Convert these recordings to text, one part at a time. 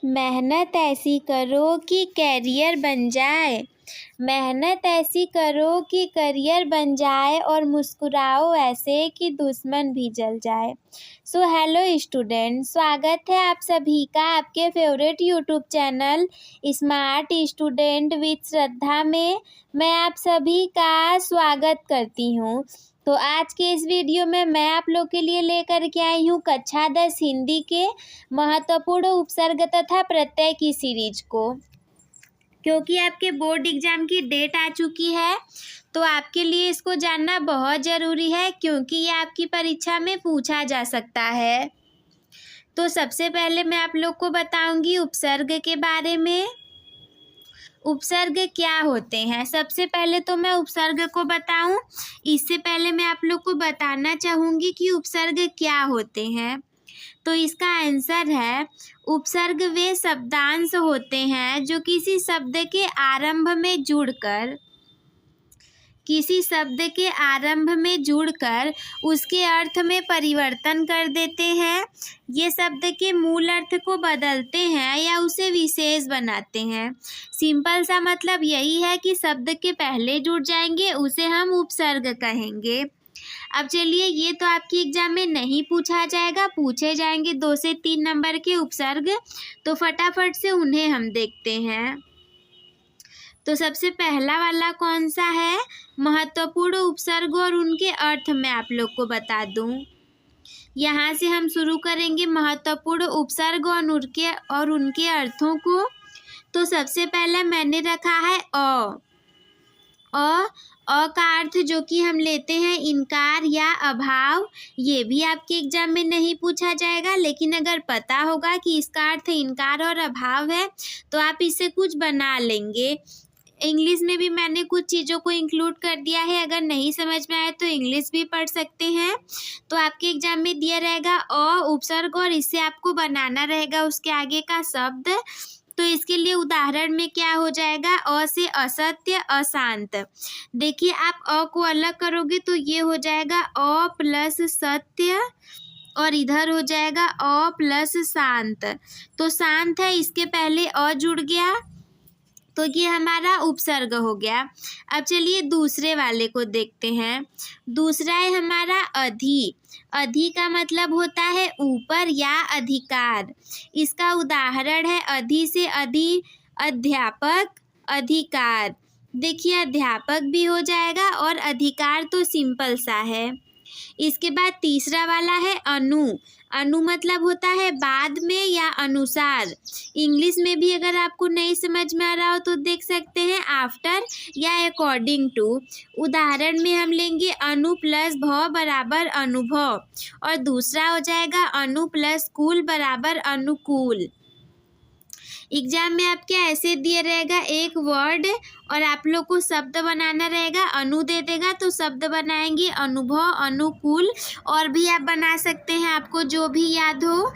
मेहनत ऐसी करो कि कैरियर बन जाए। मेहनत ऐसी करो कि करियर बन जाए और मुस्कुराओ ऐसे कि दुश्मन भी जल जाए। सो हेलो स्टूडेंट, स्वागत है आप सभी का आपके favourite YouTube channel smart student with Shraddha में। मैं आप सभी का स्वागत करती हूँ। तो आज के इस वीडियो में मैं आप लोग के लिए लेकर के आई हूँ कक्षा 10 हिंदी के महत्वपूर्ण उपसर्ग तथा प्रत्यय की सीरीज को। क्योंकि आपके बोर्ड एग्जाम की डेट आ चुकी है तो आपके लिए इसको जानना बहुत ज़रूरी है, क्योंकि ये आपकी परीक्षा में पूछा जा सकता है। तो सबसे पहले मैं आप लोग को बताऊंगी उपसर्ग के बारे में। उपसर्ग क्या होते हैं, सबसे पहले तो मैं उपसर्ग को बताऊं, इससे पहले मैं आप लोग को बताना चाहूँगी कि उपसर्ग क्या होते हैं। तो इसका आंसर है, उपसर्ग वे शब्दांश होते हैं जो किसी शब्द के आरंभ में जुड़कर उसके अर्थ में परिवर्तन कर देते हैं। ये शब्द के मूल अर्थ को बदलते हैं या उसे विशेष बनाते हैं। सिंपल सा मतलब यही है कि शब्द के पहले जुड़ जाएंगे उसे हम उपसर्ग कहेंगे। अब चलिए, ये तो आपके एग्जाम में नहीं पूछा जाएगा, पूछे जाएंगे 2 से 3 नंबर के उपसर्ग, तो फटाफट से उन्हें हम देखते हैं। तो सबसे पहला वाला कौन सा है, महत्वपूर्ण उपसर्ग और उनके अर्थ मैं आप लोग को बता दूं। यहाँ से हम शुरू करेंगे महत्वपूर्ण उपसर्ग और उनके अर्थों को। तो सबसे पहला मैंने रखा है अ का अर्थ जो कि हम लेते हैं इनकार या अभाव। ये भी आपके एग्जाम में नहीं पूछा जाएगा, लेकिन अगर पता होगा कि इसका अर्थ इनकार और अभाव है तो आप इससे कुछ बना लेंगे। इंग्लिश में भी मैंने कुछ चीज़ों को इंक्लूड कर दिया है, अगर नहीं समझ में आए तो इंग्लिश भी पढ़ सकते हैं। तो आपके एग्जाम में दिया रहेगा उपसर्ग और इससे आपको बनाना रहेगा उसके आगे का शब्द। तो इसके लिए उदाहरण में क्या हो जाएगा, अ से असत्य अशांत। देखिए, आप अ को अलग करोगे तो ये हो जाएगा अ प्लस सत्य और इधर हो जाएगा अ प्लस शांत। तो शांत है, इसके पहले अ जुड़ गया तो ये हमारा उपसर्ग हो गया। अब चलिए दूसरे वाले को देखते हैं। दूसरा है हमारा अधि। अधि का मतलब होता है ऊपर या अधिकार। इसका उदाहरण है अधि से अध्यापक अधिकार। देखिए, अध्यापक भी हो जाएगा और अधिकार तो सिंपल सा है। इसके बाद तीसरा वाला है अनु। अनु मतलब होता है बाद में या अनुसार। इंग्लिश में भी अगर आपको नहीं समझ में आ रहा हो तो देख सकते हैं आफ्टर या अकॉर्डिंग टू। उदाहरण में हम लेंगे अनु प्लस भव बराबर अनुभव, और दूसरा हो जाएगा अनु प्लस कूल बराबर अनुकूल। एग्जाम में आपके ऐसे दिया रहेगा एक वर्ड और आप लोग को शब्द बनाना रहेगा। अनु दे देगा तो शब्द बनाएंगे अनुभव, अनुकूल, और भी आप बना सकते हैं आपको जो भी याद हो।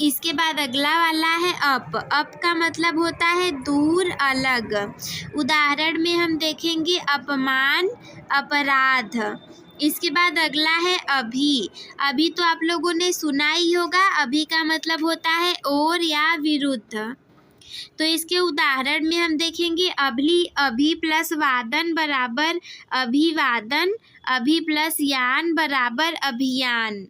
इसके बाद अगला वाला है अप। अप का मतलब होता है दूर, अलग। उदाहरण में हम देखेंगे अपमान, अपराध। इसके बाद अगला है अभी। अभी तो आप लोगों ने सुना ही होगा, अभी का मतलब होता है और या विरुद्ध। तो इसके उदाहरण में हम देखेंगे अभी प्लस वादन बराबर अभिवादन, अभी प्लस यान बराबर अभियान।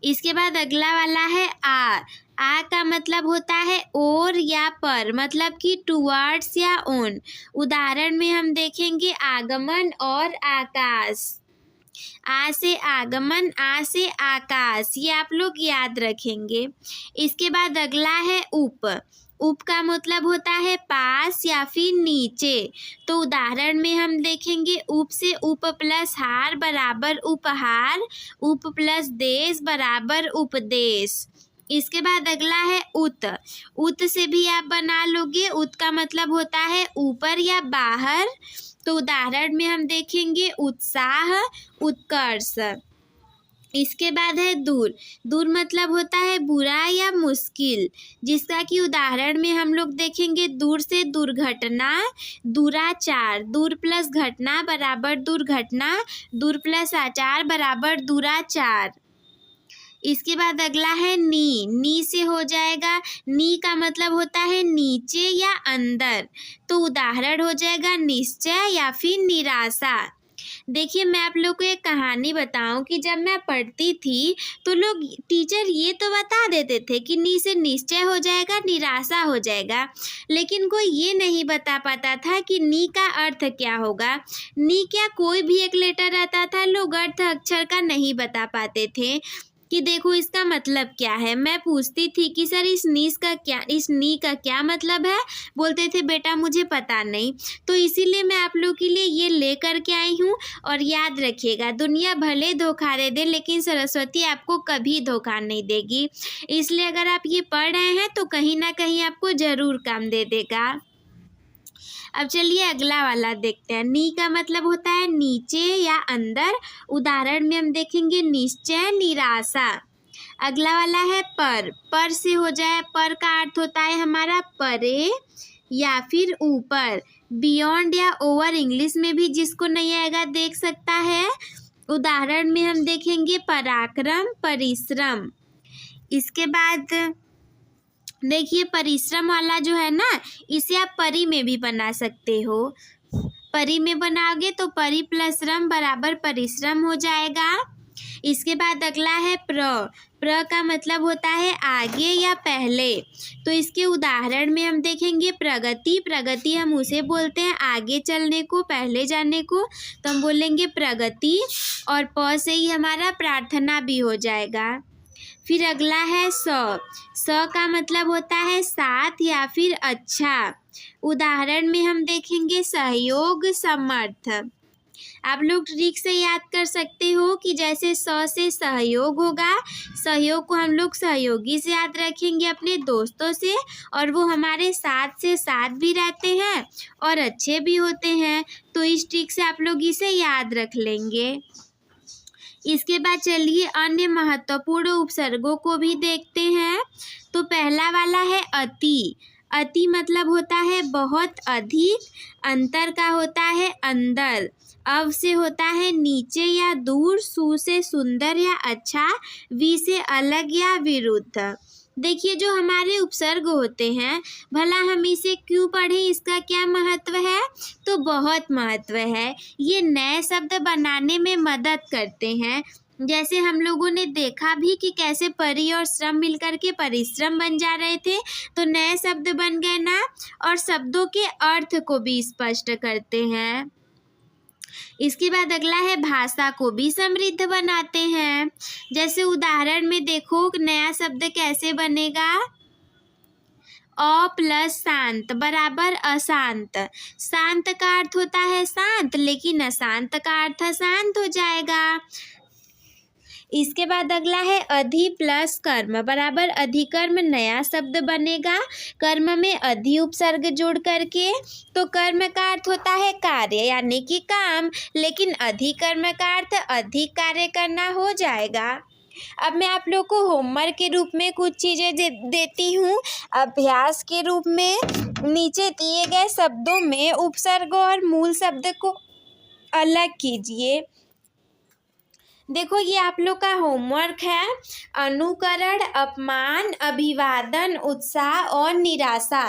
इसके बाद अगला वाला है आ का मतलब होता है और या पर, मतलब कि टुवर्ड्स या ऑन। उदाहरण में हम देखेंगे आगमन और आकाश। आ से आगमन, आ से आकाश, ये आप लोग याद रखेंगे। इसके बाद अगला है उप। उप का मतलब होता है पास या फिर नीचे। तो उदाहरण में हम देखेंगे उप से उप प्लस हार बराबर उपहार, उप प्लस देश बराबर उपदेश। इसके बाद अगला है उत। उत से भी आप बना लोगे, उत का मतलब होता है ऊपर या बाहर। तो उदाहरण में हम देखेंगे उत्साह, उत्कर्ष। इसके बाद है दूर। दूर मतलब होता है बुरा या मुश्किल, जिसका कि उदाहरण में हम लोग देखेंगे दूर से दुर्घटना, दुराचार। दूर प्लस घटना बराबर दुर्घटना, दूर प्लस आचार बराबर दुराचार। इसके बाद अगला है नी। नी से हो जाएगा, नी का मतलब होता है नीचे या अंदर, तो उदाहरण हो जाएगा निश्चय या फिर निराशा। देखिए मैं आप लोग को एक कहानी बताऊं कि जब मैं पढ़ती थी तो लोग टीचर ये तो बता देते थे कि नी से निश्चय हो जाएगा, निराशा हो जाएगा, लेकिन कोई ये नहीं बता पाता था कि नी का अर्थ क्या होगा। नी क्या कोई भी एक लेटर रहता था, लोग अर्थ अक्षर का नहीं बता पाते थे कि देखो इसका मतलब क्या है। मैं पूछती थी कि सर इस नी का क्या मतलब है, बोलते थे बेटा मुझे पता नहीं। तो इसीलिए मैं आप लोग के लिए ये लेकर के आई हूँ। और याद रखिएगा, दुनिया भले धोखा दे दे लेकिन सरस्वती आपको कभी धोखा नहीं देगी। इसलिए अगर आप ये पढ़ रहे हैं तो कहीं ना कहीं आपको ज़रूर काम दे देगा। अब चलिए अगला वाला देखते हैं। नी का मतलब होता है नीचे या अंदर, उदाहरण में हम देखेंगे निश्चय, निराशा। अगला वाला है पर। पर से हो जाए, पर का अर्थ होता है हमारा परे या फिर ऊपर, बियॉन्ड या ओवर। इंग्लिश में भी जिसको नहीं आएगा देख सकता है। उदाहरण में हम देखेंगे पराक्रम, परिश्रम। इसके बाद देखिए परिश्रम वाला जो है ना, इसे आप परी में भी बना सकते हो। परी में बनाओगे तो परी प्लस श्रम बराबर परिश्रम हो जाएगा। इसके बाद अगला है प्र। प्र का मतलब होता है आगे या पहले, तो इसके उदाहरण में हम देखेंगे प्रगति। प्रगति हम उसे बोलते हैं आगे चलने को, पहले जाने को, तो हम बोलेंगे प्रगति। और प से ही हमारा प्रार्थना भी हो जाएगा। फिर अगला है स। स का मतलब होता है साथ या फिर अच्छा, उदाहरण में हम देखेंगे सहयोग, समर्थ। आप लोग ट्रिक से याद कर सकते हो कि जैसे स से सहयोग होगा, सहयोग को हम लोग सहयोगी से याद रखेंगे अपने दोस्तों से, और वो हमारे साथ से साथ भी रहते हैं और अच्छे भी होते हैं। तो इस ट्रिक से आप लोग इसे याद रख लेंगे। इसके बाद चलिए अन्य महत्वपूर्ण उपसर्गों को भी देखते हैं। तो पहला वाला है अति। अति मतलब होता है बहुत अधिक, अंतर का होता है अंदर, अव से होता है नीचे या दूर, सु से सुंदर या अच्छा, वी से अलग या विरुद्ध। देखिए जो हमारे उपसर्ग होते हैं, भला हम इसे क्यों पढ़ें, इसका क्या महत्व है, तो बहुत महत्व है। ये नए शब्द बनाने में मदद करते हैं। जैसे हम लोगों ने देखा भी कि कैसे परि और श्रम मिलकर के परिश्रम बन जा रहे थे, तो नए शब्द बन गए ना, और शब्दों के अर्थ को भी स्पष्ट करते हैं। इसके बाद अगला है भाषा को भी समृद्ध बनाते हैं। जैसे उदाहरण में देखो नया शब्द कैसे बनेगा, अ प्लस शांत बराबर अशांत। शांत का अर्थ होता है शांत, लेकिन अशांत का अर्थ अशांत हो जाएगा। इसके बाद अगला है अधि प्लस कर्म बराबर अधिकर्म, नया शब्द बनेगा कर्म में अधि उपसर्ग जोड़ करके। तो कर्म का अर्थ होता है कार्य यानी कि काम, लेकिन अधिकर्म का अर्थ अधिक कार्य करना हो जाएगा। अब मैं आप लोग को होमवर्क के रूप में कुछ चीज़ें देती हूँ। अभ्यास के रूप में नीचे दिए गए शब्दों में उपसर्ग और मूल शब्द को अलग कीजिए। देखो ये आप लोग का होमवर्क है। अनुकरण, अपमान, अभिवादन, उत्साह और निराशा।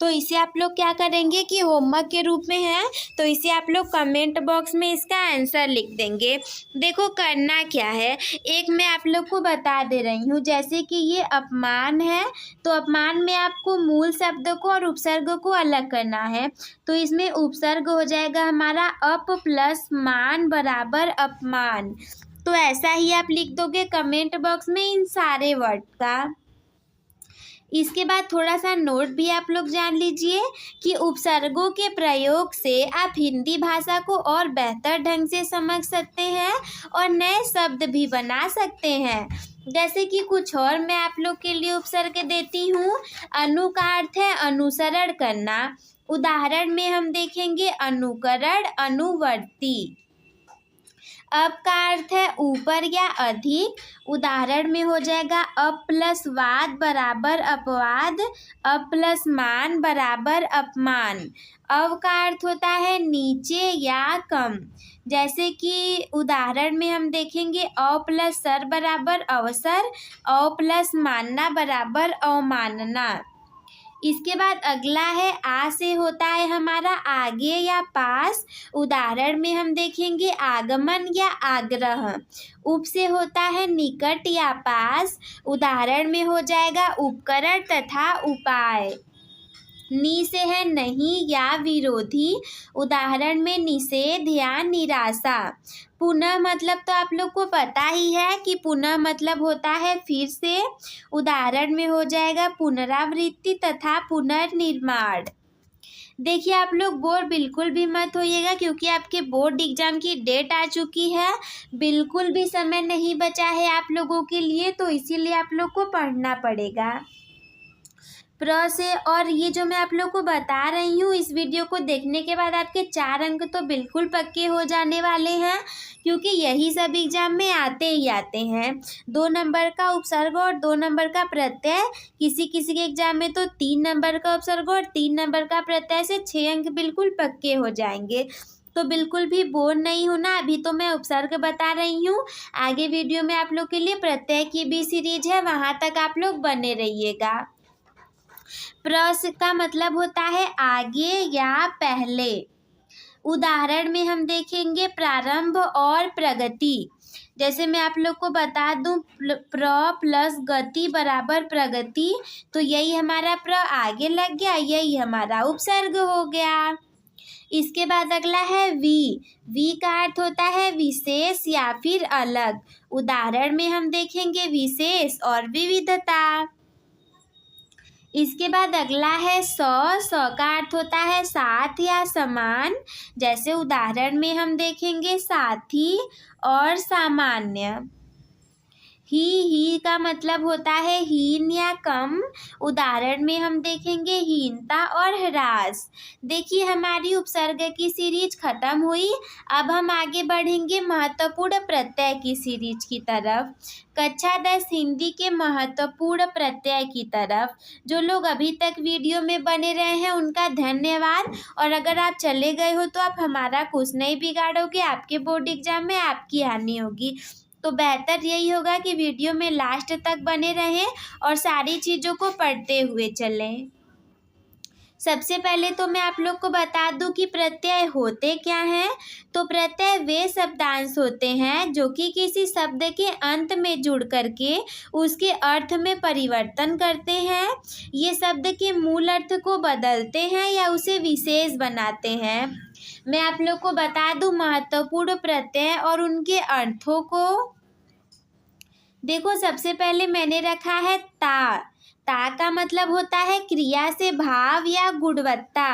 तो इसे आप लोग क्या करेंगे कि होमवर्क के रूप में है, तो इसे आप लोग कमेंट बॉक्स में इसका आंसर लिख देंगे। देखो करना क्या है, एक मैं आप लोग को बता दे रही हूँ। जैसे कि ये अपमान है, तो अपमान में आपको मूल शब्द को और उपसर्ग को अलग करना है। तो इसमें उपसर्ग हो जाएगा हमारा अप प्लस मान बराबर अपमान। तो ऐसा ही आप लिख दोगे कमेंट बॉक्स में इन सारे वर्ड का। इसके बाद थोड़ा सा नोट भी आप लोग जान लीजिए कि उपसर्गों के प्रयोग से आप हिंदी भाषा को और बेहतर ढंग से समझ सकते हैं और नए शब्द भी बना सकते हैं। जैसे कि कुछ और मैं आप लोग के लिए उपसर्ग देती हूँ। अनु का अर्थ है अनुसरण करना, उदाहरण में हम देखेंगे अनुकरण, अनुवर्ती। अप का अर्थ है ऊपर या अधिक। उदाहरण में हो जाएगा अप प्लस वाद बराबर अपवाद, अप प्लस मान बराबर अपमान। अव का अर्थ होता है नीचे या कम। जैसे कि उदाहरण में हम देखेंगे अ प्लस सर बराबर अवसर, अ प्लस मानना बराबर अवमानना। इसके बाद अगला है आ से होता है हमारा आगे या पास। उदाहरण में हम देखेंगे आगमन या आग्रह। उप से होता है निकट या पास। उदाहरण में हो जाएगा उपकरण तथा उपाय। नि से है नहीं या विरोधी। उदाहरण में निषेध या निराशा। पुनः मतलब तो आप लोग को पता ही है कि पुनः मतलब होता है फिर से। उदाहरण में हो जाएगा पुनरावृत्ति तथा पुनर्निर्माण। देखिए आप लोग बोर बिल्कुल भी मत होइएगा, क्योंकि आपके बोर्ड एग्जाम की डेट आ चुकी है। बिल्कुल भी समय नहीं बचा है आप लोगों के लिए, तो इसीलिए आप लोग को पढ़ना पड़ेगा। प्र से, और ये जो मैं आप लोग को बता रही हूँ इस वीडियो को देखने के बाद आपके 4 अंक तो बिल्कुल पक्के हो जाने वाले हैं, क्योंकि यही सब एग्जाम में आते ही आते हैं। 2 नंबर का उपसर्ग और 2 नंबर का प्रत्यय। किसी किसी के एग्जाम में तो 3 नंबर का उपसर्ग और 3 नंबर का प्रत्यय से 6 अंक बिल्कुल पक्के हो जाएंगे। तो बिल्कुल भी बोर नहीं होना। अभी तो मैं उपसर्ग बता रही हूँ, आगे वीडियो में आप लोग के लिए प्रत्यय की भी सीरीज है, वहाँ तक आप लोग बने रहिएगा। प्र का मतलब होता है आगे या पहले। उदाहरण में हम देखेंगे प्रारंभ और प्रगति। जैसे मैं आप लोग को बता दूं प्र प्लस गति बराबर प्रगति, तो यही हमारा प्र आगे लग गया, यही हमारा उपसर्ग हो गया। इसके बाद अगला है वी का अर्थ होता है विशेष या फिर अलग। उदाहरण में हम देखेंगे विशेष और विविधता। इसके बाद अगला है स का अर्थ होता है साथ या समान। जैसे उदाहरण में हम देखेंगे साथी और सामान्य। ही का मतलब होता है हीन या कम। उदाहरण में हम देखेंगे हीनता और ह्रास। देखिए हमारी उपसर्ग की सीरीज खत्म हुई, अब हम आगे बढ़ेंगे महत्वपूर्ण प्रत्यय की सीरीज की तरफ। कक्षा 10 हिंदी के महत्वपूर्ण प्रत्यय की तरफ। जो लोग अभी तक वीडियो में बने रहे हैं उनका धन्यवाद, और अगर आप चले गए हो तो आप हमारा कुछ नहीं बिगाड़ोगे, आपके बोर्ड एग्जाम में आपकी हानि होगी। तो बेहतर यही होगा कि वीडियो में लास्ट तक बने रहें और सारी चीज़ों को पढ़ते हुए चलें। सबसे पहले तो मैं आप लोग को बता दूं कि प्रत्यय होते क्या हैं। तो प्रत्यय वे शब्दांश होते हैं जो कि किसी शब्द के अंत में जुड़ करके उसके अर्थ में परिवर्तन करते हैं। ये शब्द के मूल अर्थ को बदलते हैं या उसे विशेष बनाते हैं। मैं आप लोग को बता दूं महत्वपूर्ण प्रत्यय और उनके अर्थों को। देखो सबसे पहले मैंने रखा है ता का मतलब होता है क्रिया से भाव या गुणवत्ता।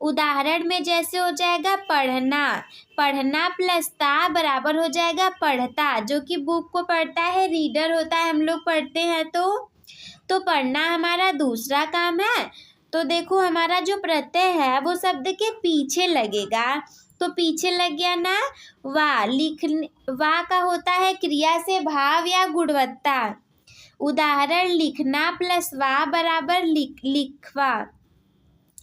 उदाहरण में जैसे हो जाएगा पढ़ना प्लस ता बराबर हो जाएगा पढ़ता, जो कि बुक को पढ़ता है, रीडर होता है, हम लोग पढ़ते हैं। तो पढ़ना हमारा दूसरा काम है। तो देखो हमारा जो प्रत्यय है वो शब्द के पीछे लगेगा, तो पीछे लग गया ना। वा का होता है क्रिया से भाव या गुणवत्ता। उदाहरण लिखना प्लस वा बराबर लिखवा।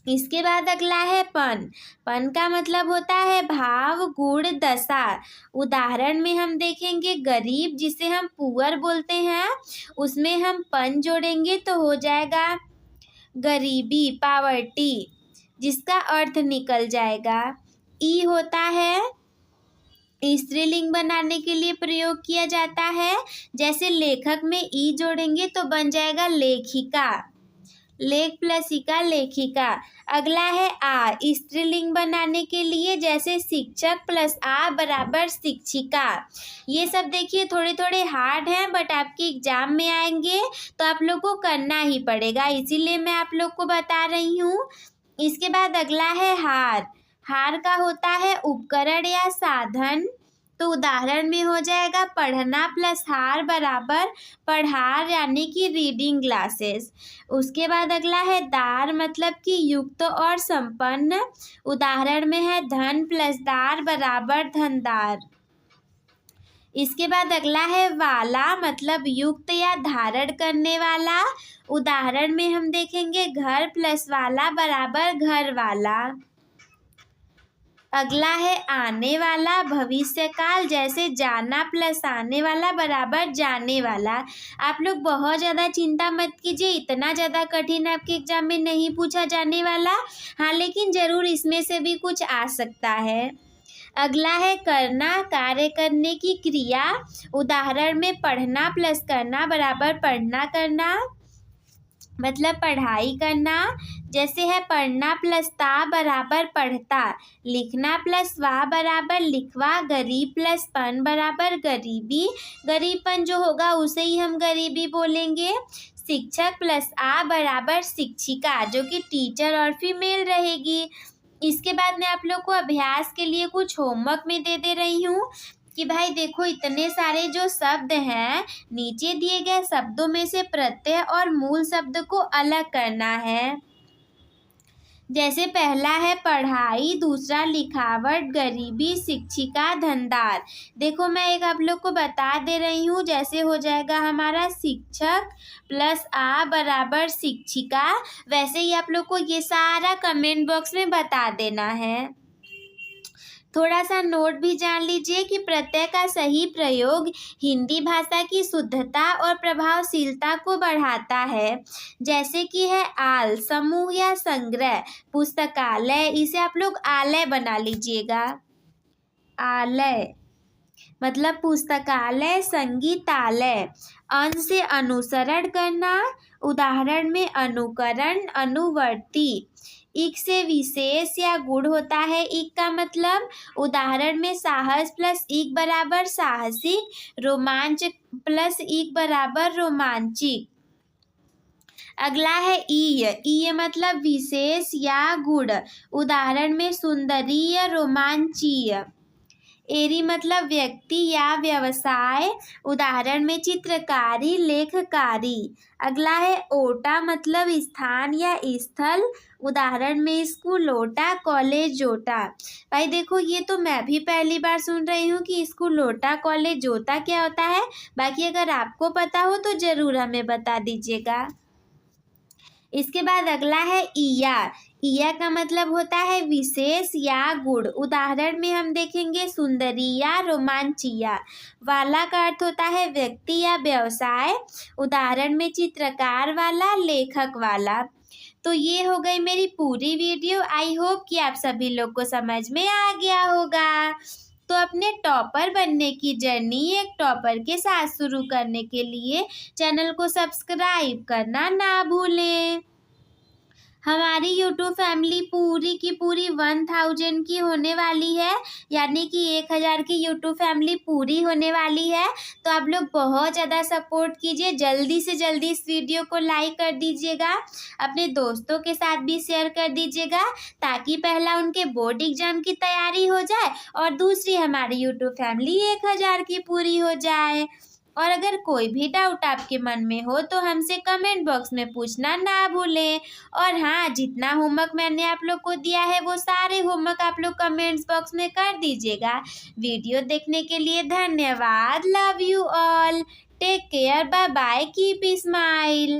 इसके बाद अगला है पन का मतलब होता है भाव गुण दशा। उदाहरण में हम देखेंगे गरीब, जिसे हम पुअर बोलते हैं, उसमें हम पन जोड़ेंगे तो हो जाएगा गरीबी, पावर्टी, जिसका अर्थ निकल जाएगा। ई होता है स्त्रीलिंग बनाने के लिए प्रयोग किया जाता है। जैसे लेखक में ई जोड़ेंगे तो बन जाएगा लेखिका, लेख प्लस इका लेखिका। अगला है आ स्त्रीलिंग बनाने के लिए, जैसे शिक्षक प्लस आ बराबर शिक्षिका। ये सब देखिए थोड़े थोड़े हार्ड हैं, बट आपके एग्जाम में आएंगे तो आप लोग को करना ही पड़ेगा, इसीलिए मैं आप लोग को बता रही हूँ। इसके बाद अगला है हार का होता है उपकरण या साधन। तो उदाहरण में हो जाएगा पढ़ना प्लस हार बराबर पढ़ार, यानी कि रीडिंग ग्लासेस। उसके बाद अगला है दार, मतलब कि युक्त और संपन्न। उदाहरण में है धन प्लस दार बराबर धनदार। इसके बाद अगला है वाला, मतलब युक्त या धारण करने वाला। उदाहरण में हम देखेंगे घर प्लस वाला बराबर घर वाला। अगला है आने वाला, भविष्य काल, जैसे जाना प्लस आने वाला बराबर जाने वाला। आप लोग बहुत ज़्यादा चिंता मत कीजिए, इतना ज़्यादा कठिन आपके एग्जाम में नहीं पूछा जाने वाला। हाँ, लेकिन ज़रूर इसमें से भी कुछ आ सकता है। अगला है करना, कार्य करने की क्रिया। उदाहरण में पढ़ना प्लस करना बराबर पढ़ना करना, मतलब पढ़ाई करना। जैसे है पढ़ना प्लस ता बराबर पढ़ता, लिखना प्लस वा बराबर लिखवा, गरीब प्लस पन बराबर गरीबी। गरीबपन जो होगा उसे ही हम गरीबी बोलेंगे। शिक्षक प्लस आ बराबर शिक्षिका, जो कि टीचर और फीमेल रहेगी। इसके बाद मैं आप लोग को अभ्यास के लिए कुछ होमवर्क में दे रही हूँ कि भाई देखो, इतने सारे जो शब्द हैं, नीचे दिए गए शब्दों में से प्रत्यय और मूल शब्द को अलग करना है। जैसे पहला है पढ़ाई, दूसरा लिखावट, गरीबी, शिक्षिका, धनदार। देखो मैं एक आप लोग को बता दे रही हूँ, जैसे हो जाएगा हमारा शिक्षक प्लस आ बराबर शिक्षिका। वैसे ही आप लोग को ये सारा कमेंट बॉक्स में बता देना है। थोड़ा सा नोट भी जान लीजिए कि प्रत्यय का सही प्रयोग हिंदी भाषा की शुद्धता और प्रभावशीलता को बढ़ाता है। जैसे कि है आल, समूह या संग्रह, पुस्तकालय, इसे आप लोग आलय बना लीजिएगा। आलय मतलब पुस्तकालय, संगीतालय। अन से अनुसरण करना, उदाहरण में अनुकरण, अनुवर्ती। इक से विशेष या गुण होता है, इक का मतलब, उदाहरण में साहस प्लस इक बराबर साहसिक, रोमांच प्लस इक बराबर रोमांचिक। अगला है ईय, ईय मतलब विशेष या गुण, उदाहरण में सुंदरीय, रोमांचीय। एरी मतलब व्यक्ति या व्यवसाय, उदाहरण में चित्रकारी, लेखकारी। अगला है ओटा मतलब स्थान या स्थल, उदाहरण में स्कूल ओटा, कॉलेज जोटा। भाई देखो, ये तो मैं भी पहली बार सुन रही हूँ कि स्कूल ओटा, कॉलेज जोटा क्या होता है। बाकी अगर आपको पता हो तो ज़रूर हमें बता दीजिएगा। इसके बाद अगला है ईया, ईया का मतलब होता है विशेष या गुण, उदाहरण में हम देखेंगे सुंदरिया, रोमांचिया। वाला का अर्थ होता है व्यक्ति या व्यवसाय, उदाहरण में चित्रकार वाला, लेखक वाला। तो ये हो गई मेरी पूरी वीडियो। आई होप कि आप सभी लोग को समझ में आ गया होगा। तो अपने टॉपर बनने की जर्नी एक टॉपर के साथ शुरू करने के लिए चैनल को सब्सक्राइब करना ना भूलें। हमारी यूट्यूब फैमिली पूरी की पूरी 1000 की होने वाली है, यानी कि 1000 की यूट्यूब फैमिली पूरी होने वाली है। तो आप लोग बहुत ज़्यादा सपोर्ट कीजिए, जल्दी से जल्दी इस वीडियो को लाइक कर दीजिएगा, अपने दोस्तों के साथ भी शेयर कर दीजिएगा, ताकि पहला उनके बोर्ड एग्जाम की तैयारी हो जाए और दूसरी हमारी यूट्यूब फैमिली 1000 की पूरी हो जाए। और अगर कोई भी डाउट आपके मन में हो तो हमसे कमेंट बॉक्स में पूछना ना भूलें। और हाँ, जितना होमवर्क मैंने आप लोग को दिया है वो सारे होमवर्क आप लोग कमेंट्स बॉक्स में कर दीजिएगा। वीडियो देखने के लिए धन्यवाद। Love you all, take care, bye bye, keep smile.